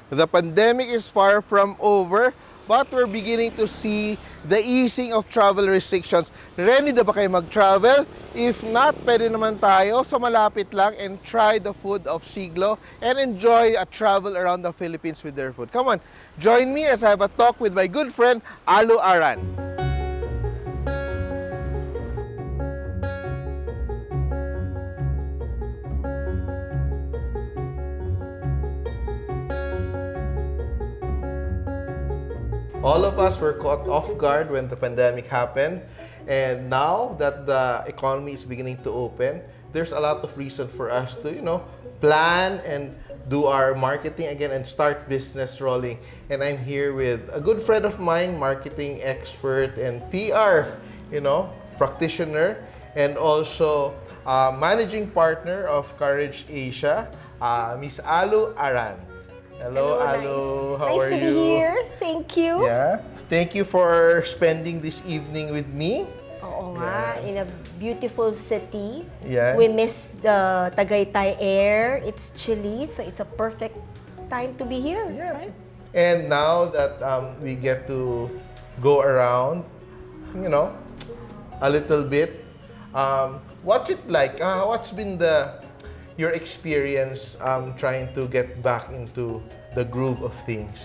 The pandemic is far from over, but we're beginning to see the easing of travel restrictions. Ready na ba kayo mag-travel? If not, pwede naman tayo sa malapit lang and try the food of Siglo and enjoy a travel around the Philippines with their food. Come on, join me as I have a talk with my good friend, Alu Aran. All of us were caught off guard when the pandemic happened, and now that the economy is beginning to open, there's a lot of reason for us to, plan and do our marketing again and start business rolling. And I'm here with a good friend of mine, marketing expert and PR, practitioner, and also managing partner of Courage Asia, Miss Alu Aran. Hello, Alu. Nice. How are you? Nice to be here. Thank you. Yeah. Thank you for spending this evening with me. Oo nga, in a beautiful city. Yeah. We miss the Tagaytay air. It's chilly, so it's a perfect time to be here. Yeah. Right? And now that we get to go around, a little bit, what's it like? What's been your experience trying to get back into the groove of things?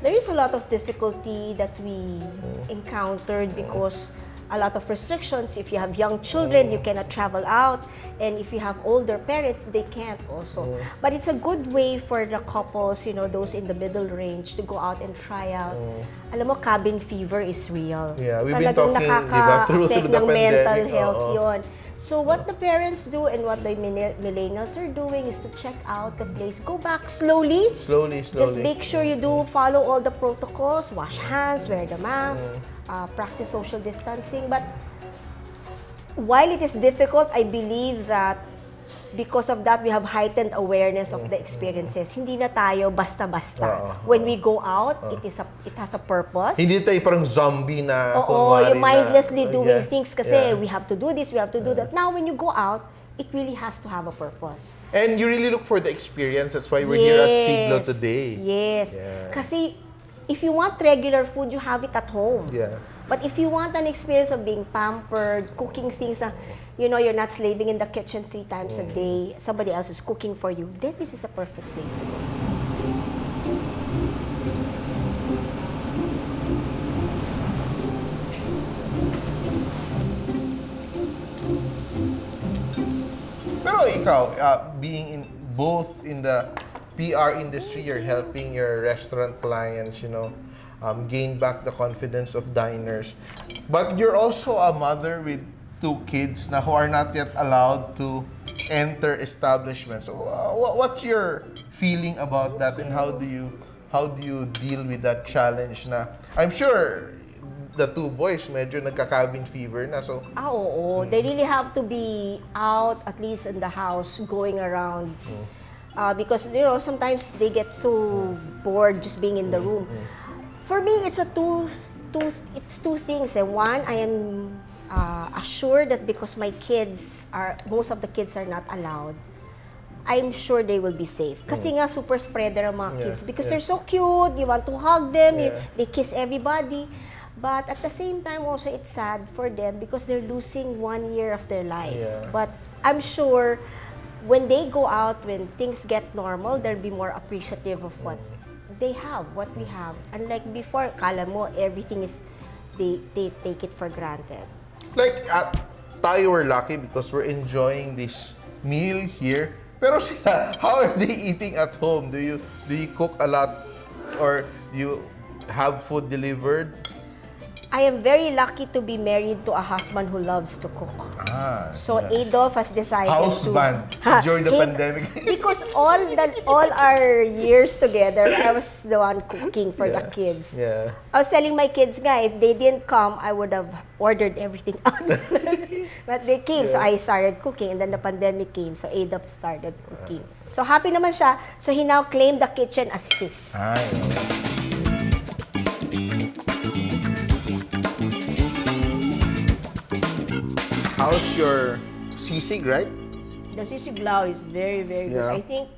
There is a lot of difficulty that we encountered because a lot of restrictions. If you have young children, you cannot travel out. And if you have older parents, they can't also. But it's a good way for the couples, those in the middle range, to go out and try out. Alam mo, cabin fever is real. Yeah, we've been Talagang talking, diba, through the ng mental pandemic. health yon. So what the parents do and what the millennials are doing is to check out the place. Go back slowly. Slowly. Just make sure you do follow all the protocols. Wash hands, wear the mask, practice social distancing. But while it is difficult, I believe that because of that, we have heightened awareness of the experiences. Hindi na tayo basta-basta. When we go out, it has a purpose. Hindi tayo parang zombie na Oo, yung mindlessly doing yeah. things kasi we have to do this, we have to do that. Now, when you go out, it really has to have a purpose. And you really look for the experience. That's why we're here at Siglo today. Yes. Yeah. Kasi if you want regular food, you have it at home. Yeah. But if you want an experience of being pampered, cooking things na, you're not slaving in the kitchen 3 times a day, somebody else is cooking for you, then this is a perfect place to go. Pero ikaw, being both in the PR industry, you're helping your restaurant clients, gain back the confidence of diners. But you're also a mother with 2 kids who are not yet allowed to enter establishments. So, what's your feeling about that, and how do you deal with that challenge? Na I'm sure the 2 boys medyo nagka-cabin fever na, so Oo. They really have to be out, at least in the house, going around. Because, sometimes they get so bored just being in the room. For me, it's two things. One, I am assured that because most of the kids are not allowed, I'm sure they will be safe. Kasi nga, super spreader ang mga kids. Because they're so cute, you want to hug them, they kiss everybody. But at the same time, also, it's sad for them because they're losing 1 year of their life. Yeah. But I'm sure when they go out, when things get normal, they'll be more appreciative of what they have, what we have. Unlike before, kala mo, everything is, they take it for granted. like tayo were lucky because we're enjoying this meal here. Pero sila, how are they eating at home? Do you cook a lot, or do you have food delivered? I am very lucky to be married to a husband who loves to cook. So Adolf has decided Houseman during the pandemic. Because all our years together, I was the one cooking for the kids. Yeah. I was telling my kids, if they didn't come, I would have ordered everything out. But they came, so I started cooking, and then the pandemic came, so Adolf started cooking. So happy naman siya. So he now claimed the kitchen as his. How's your sisig, right? The sisig lao is very, very good. Yeah. I think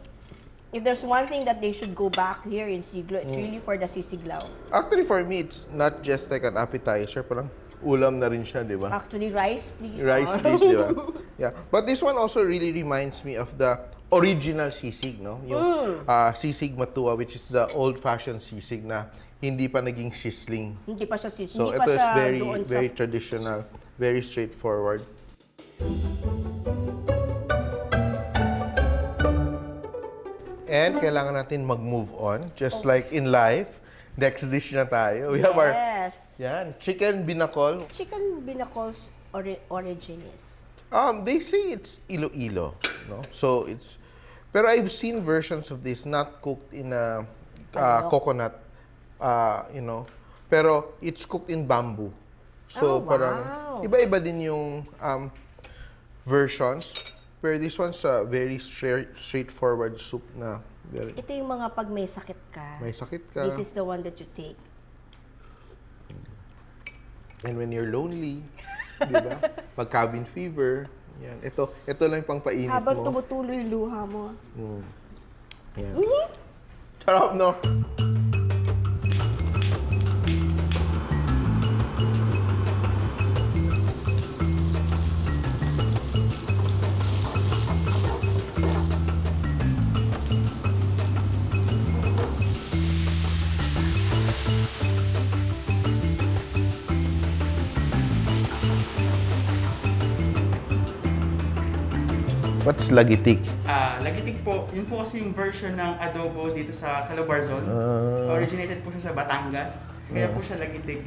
If there's one thing that they should go back here in Siglo, it's really for the sisiglaw. Actually, for me, it's not just like an appetizer. Parang ulam na rin siya, di ba? Actually, rice, please. Rice, please, di ba? Yeah. But this one also really reminds me of the original sisig, no? Yung sisig matua, which is the old-fashioned sisig na hindi pa naging sizzling. Hindi pa siya sisig. So, ito is very traditional, very straightforward. And kailangan natin mag-move on. Just like in life, next dish na tayo. We have our chicken binakol. Chicken binacol's origin is? They say it's Iloilo, no? So it's, pero I've seen versions of this not cooked in a coconut, pero it's cooked in bamboo. So parang iba-iba din yung versions. Pero this one's a very straightforward soup na very... Ito yung mga pag may sakit ka. May sakit ka. This is the one that you take. And when you're lonely, di ba? Pag cabin fever, yan. Ito lang yung pangpainit mo. Habang tumutuloy yung luha mo. Yan. Sarap, no? What's lagitik? Lagitik po, yun po kasi yung version ng adobo dito sa Calamba zone. Originated po siya sa Batangas, kaya po siya lagitik.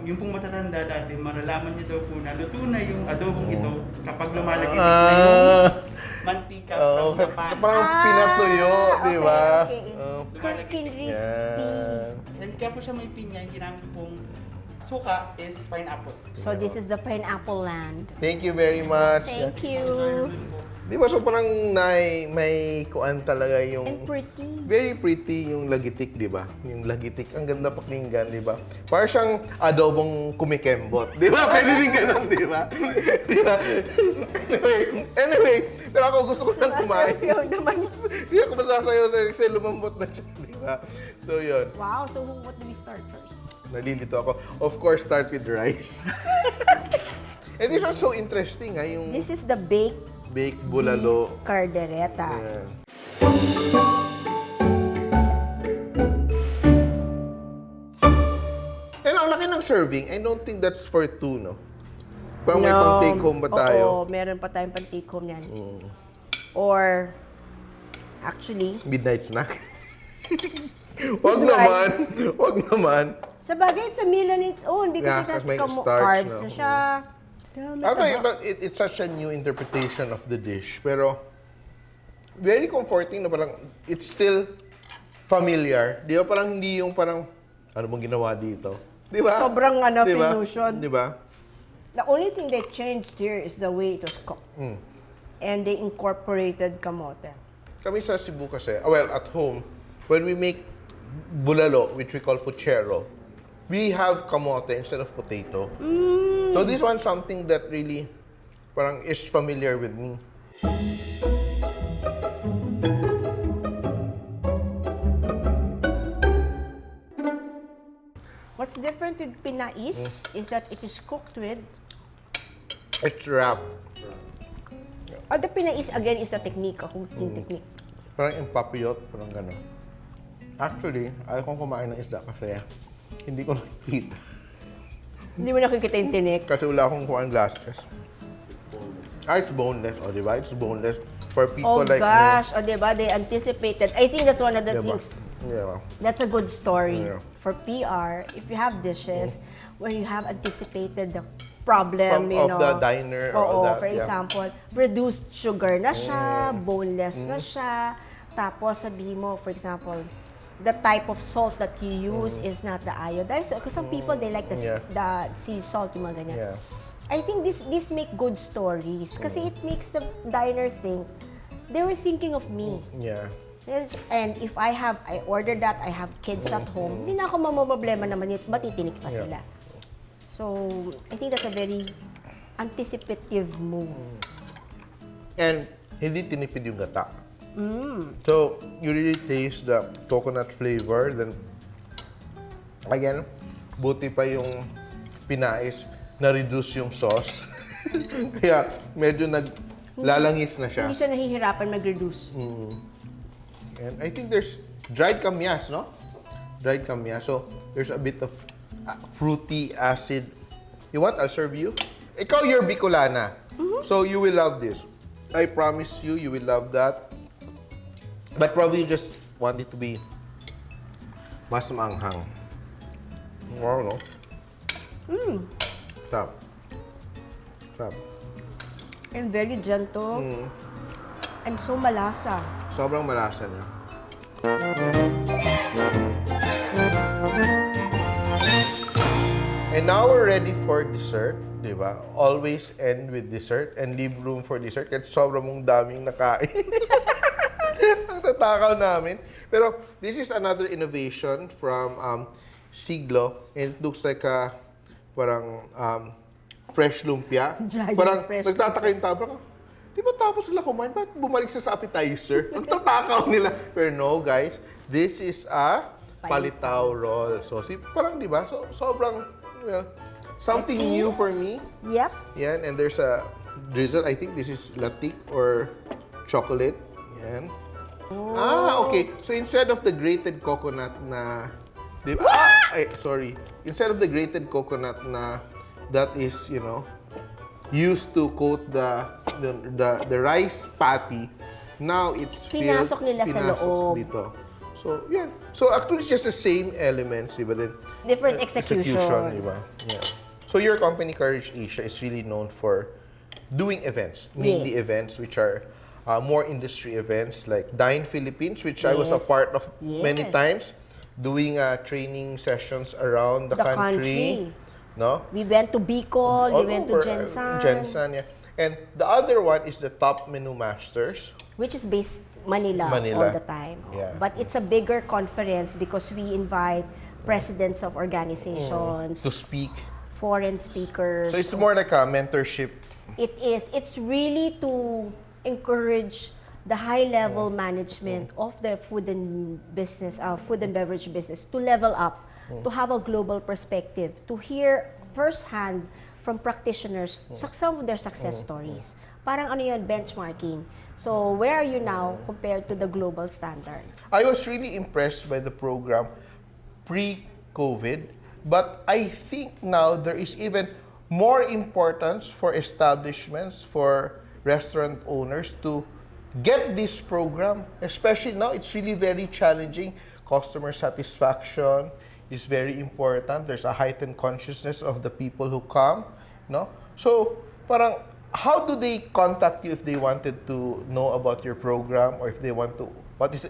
Yung pong matatanda dati, maralaman niyo daw po na luto na yung adobong ito kapag lumalagitik na yung mantika from the pan. Parang pinatuyo, di ba? Cooking crispy. And kaya po siya may pinya, yung ginamit pong suka is pineapple. So this is the pineapple land. Thank you very much. Thank you. Di ba, so parang may kuan talaga yung... And pretty. Very pretty yung lagitik, di ba? Yung lagitik, ang ganda pakinggan, di ba? Parang siyang adobong kumikembot. Di ba? Pwede din ganun, di ba? Di ba? Anyway, pero ako gusto ko nang kumain. Sasayaw naman. Di ako masasayaw kasi lumambot na siya, di ba? So, yun. Wow, so what do we start first? Nalilito ako. Of course, start with rice. And this was so interesting, yung... This is the baked bulalo. Cardereta. Yeah. And ang laki ng serving, I don't think that's for two, no? Parang may pang-take home ba tayo? Oo, meron pa tayong pang-take home yan. Or, actually... Midnight snack? Wag naman. Wag naman. Sa bagay, it's a meal on its own because it has may starch, carbs no? na siya. Actually, it's such a new interpretation of the dish. Pero, very comforting na parang it's still familiar. Di ba? Parang hindi yung parang, ano mong ginawa dito? Di ba? Sobrang Diba? fusion. Di ba? The only thing they changed here is the way it was cooked. And they incorporated kamote. Kami sa Cebu kasi, well, at home, when we make bulalo, which we call puchero, we have kamote instead of potato. So this one's something that really parang is familiar with me. What's different with Pina is that it is cooked with... It's wrapped. The Pina again, is a technique, a cooking technique. Parang impapilot, parang gano'n. Actually, ayaw kong kumain ng isda kasi hindi ko nakikita. Hindi mo nakikita yung tinik. Kasi wala akong kuhaan glasses. It's boneless. O, diba? It's boneless. For people like gosh. me. O, diba? They anticipated. I think that's one of the Diba? things. Yeah. That's a good story. Yeah. For PR, if you have dishes where you have anticipated the problem, Of the diner or Oo, that. for example, reduced sugar na siya, boneless na siya. Tapos sabihin mo, for example, the type of salt that you use is not the iodized. Because some people, they like the sea salt, yung mga ganyan. Yeah. I think this make good stories kasi it makes the diner think they were thinking of me. Yeah. And if I ordered that, I have kids at home, hindi na ako mamamblema naman yun, matitinik pa sila. So, I think that's a very anticipative move. And hindi tinipid yung gata. So, you really taste the coconut flavor. Then, again, buti pa yung pinais, na-reduce yung sauce. Kaya, medyo naglalangis na siya. Hindi siya nahihirapan mag-reduce. And I think there's dried kamyas, no? Dried kamyas. So, there's a bit of fruity acid. You want? I'll serve you. Ikaw, you're Bicolana. So, you will love this. I promise you, you will love that. But probably you just want it to be mas maanghang. Wow, no? Sarap. Sarap. And very gentle. And so malasa. Sobrang malasa niya. And now we're ready for dessert, di ba? Always end with dessert and leave room for dessert kasi sobrang mong daming nakain. Ang tatakaw namin. Pero this is another innovation from Siglo, and it looks like a parang fresh lumpia. Giant Parang fresh nagtataka yung tao, parang, di ba tapos sila kumain? Ba't bumalik sa appetizer? Ang tatakaw nila. Pero no, guys, this is a palitaw roll. So, parang di ba? So, sobrang, something new for me. Yep. Yan, and there's a drizzle. I think this is latik or chocolate. Yan. Okay. So, instead of the grated coconut na, di ba? Sorry. Instead of the grated coconut na that is, used to coat the rice patty, now it's Pinasok nila sa loob. Dito. So, yeah. So, actually, it's just the same elements, di ba? Then, Different execution. di ba? Yeah. So, your company, Courage Asia, is really known for doing events, mainly Yes. events which are more industry events like Dine Philippines, which I was a Yes. part of many Yes. times, doing training sessions around the country. No? We went to Bicol, All we went to over, Jensan. Jensan, yeah. And the other one is the Top Menu Masters. Which is based Manila Manila. all the time. Yeah. But it's a bigger conference because we invite presidents of organizations, To speak. foreign speakers. So it's more like a mentorship. It is. It's really to encourage the high-level management of the food and beverage business to level up, to have a global perspective, to hear firsthand from practitioners some of their success stories. Parang ano yun, benchmarking. So, where are you now compared to the global standards? I was really impressed by the program pre-COVID, but I think now there is even more importance for establishments, for restaurant owners to get this program. Especially now, it's really very challenging. Customer satisfaction is very important. There's a heightened consciousness of the people who come, no? So, parang, how do they contact you if they wanted to know about your program or if they want to,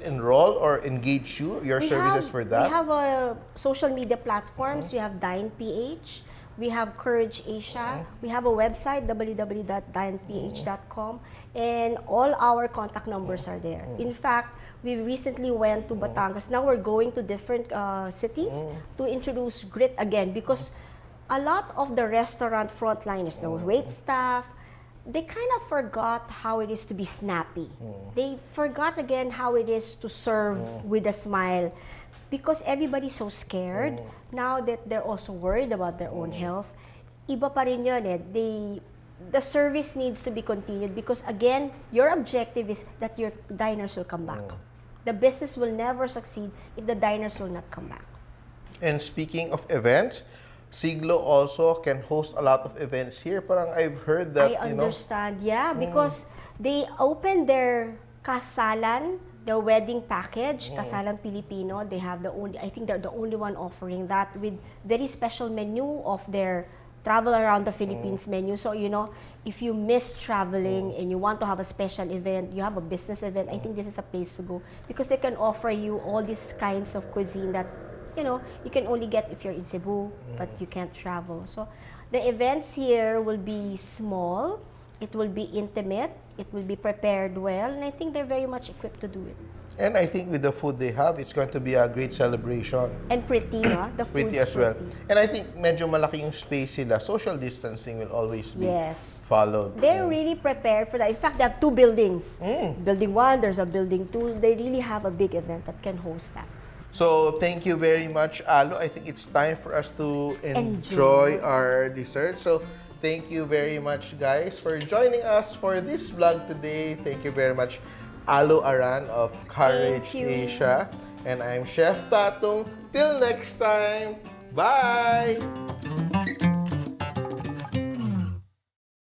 enroll or engage your services for that? We have social media platforms. We have Dine PH. We have Courage Asia. We have a website, www.dineph.com. And all our contact numbers are there. In fact, we recently went to Batangas. Now we're going to different cities to introduce grit again because a lot of the restaurant frontliners, the wait staff, they kind of forgot how it is to be snappy. They forgot again how it is to serve with a smile because everybody's so scared now that they're also worried about their own health. Iba pa rin yun eh. The service needs to be continued because again, your objective is that your diners will come back. The business will never succeed if the diners will not come back. And speaking of events, Siglo also can host a lot of events here. Parang I've heard that, I understand, yeah, because they opened their kasalan, their wedding package, Kasalan Filipino. They have I think they're the only one offering that with very special menu of their travel around the Philippines menu. So, if you miss traveling and you want to have a special event, you have a business event, I think this is a place to go because they can offer you all these kinds of cuisine that you can only get if you're in Cebu, but you can't travel. So, the events here will be small, it will be intimate, it will be prepared well, and I think they're very much equipped to do it. And I think with the food they have, it's going to be a great celebration. And pretty, no? The food's Pretty as well. pretty. And I think medyo malaki yung space sila. Social distancing will always be Yes. followed. They're really prepared for that. In fact, they have 2 buildings. Mm. Building 1, there's a building 2. They really have a big event that can host that. So, thank you very much, Alu. I think it's time for us to enjoy our dessert. So, thank you very much, guys, for joining us for this vlog today. Thank you very much, Alu Aran of Courage Thank you. Asia. And I'm Chef Tatung. Till next time, bye!